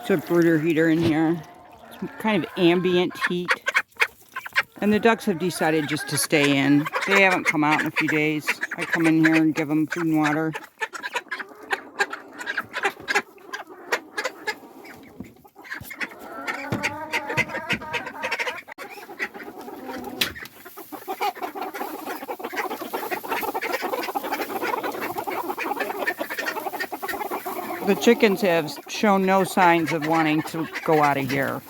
It's a brooder heater in here. It's kind of ambient heat. And the ducks have decided just to stay in. They haven't come out in a few days. I come in here and give them food and water. The chickens have shown no signs of wanting to go out of here,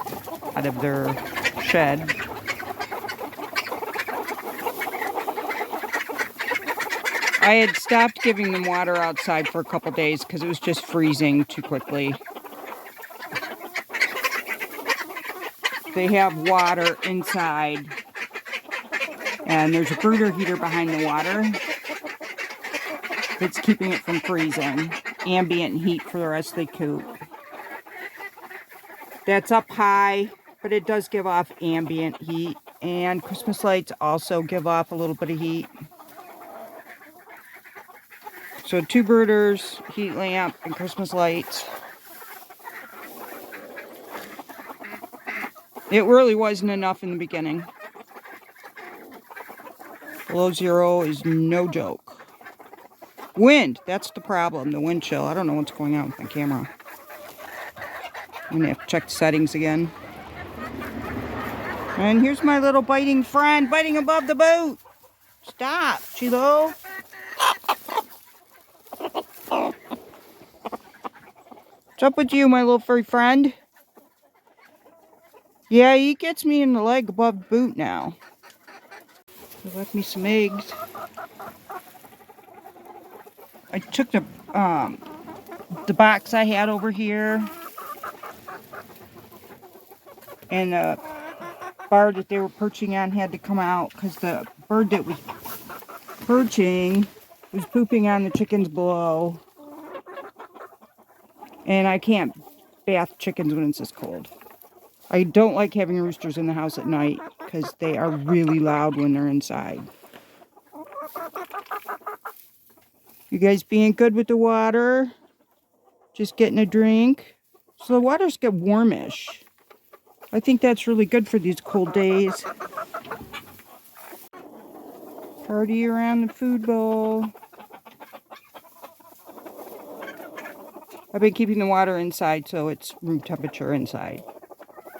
out of their shed. I had stopped giving them water outside for a couple days because it was just freezing too quickly. They have water inside, and there's a brooder heater behind the water that's keeping it from freezing. Ambient heat for the rest of the coop. That's up high, but it does give off ambient heat, and Christmas lights also give off a little bit of heat. So 2 brooders, heat lamp, and Christmas lights. It really wasn't enough in the beginning. Below 0 is no joke. Wind, that's the problem, the wind chill. I don't know what's going on with my camera. I'm gonna have to check the settings again. And here's my little biting friend, biting above the boat. Stop, Chilo. What's up with you, my little furry friend? Yeah, he gets me in the leg above the boot now. He left me some eggs. I took the box I had over here, and the bar that they were perching on had to come out because the bird that was perching was pooping on the chickens below. And I can't bath chickens when it's this cold. I don't like having roosters in the house at night because they are really loud when they're inside. You guys being good with the water? Just getting a drink? So the waters get warmish. I think that's really good for these cold days. Party around the food bowl. I've been keeping the water inside so it's room temperature inside.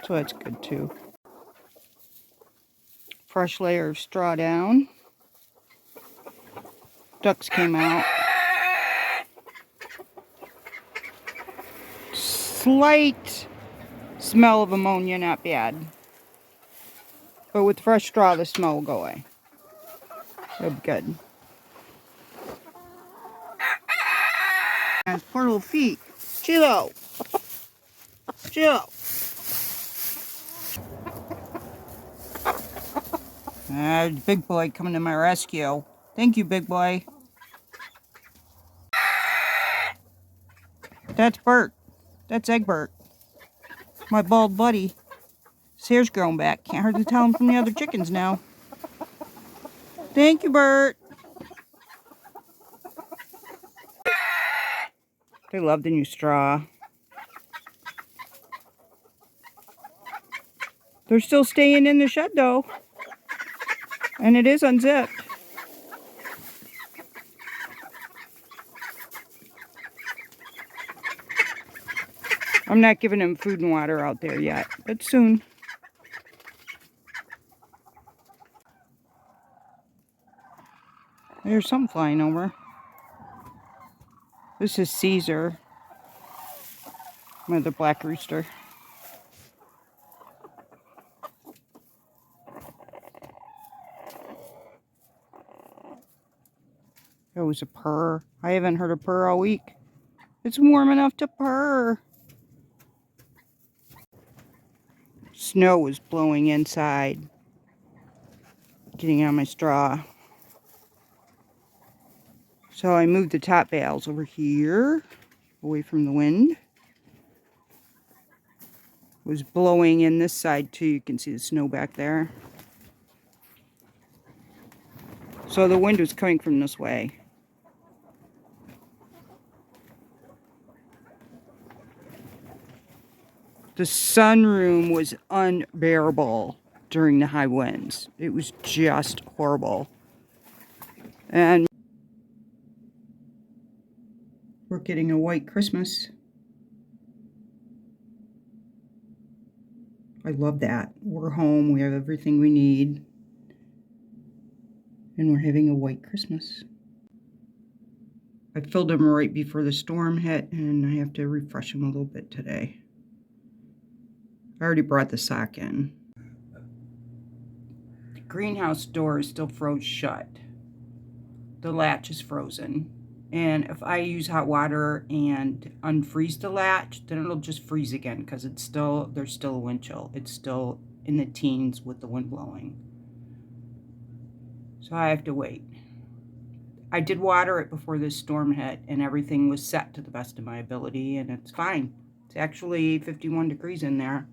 So that's good too. Fresh layer of straw down. Ducks came out. Slight smell of ammonia, not bad. But with fresh straw, the smell will go away. That'll be good. And his poor little feet. Chilo! Chilo! Big boy coming to my rescue. Thank you, big boy. That's Bert. That's Egbert. My bald buddy. His hair's grown back. Can't hardly tell him from the other chickens now. Thank you, Bert. They love the new straw. They're still staying in the shed, though. And it is unzipped. I'm not giving them food and water out there yet, but soon. There's something flying over. This is Caesar, another black rooster. It was a purr. I haven't heard a purr all week. It's warm enough to purr. Snow was blowing inside, getting on my straw. So I moved the top bales over here, away from the wind. It was blowing in this side too. You can see the snow back there. So the wind was coming from this way. The sunroom was unbearable during the high winds. It was just horrible. And we're getting a white Christmas. I love that. We're home. We have everything we need. And we're having a white Christmas. I filled them right before the storm hit, and I have to refresh them a little bit today. I already brought the sock in. The greenhouse door is still froze shut. The latch is frozen. And if I use hot water and unfreeze the latch, then it'll just freeze again because there's still a wind chill. It's still in the teens with the wind blowing. So I have to wait. I did water it before this storm hit, and everything was set to the best of my ability, and it's fine. It's actually 51 degrees in there.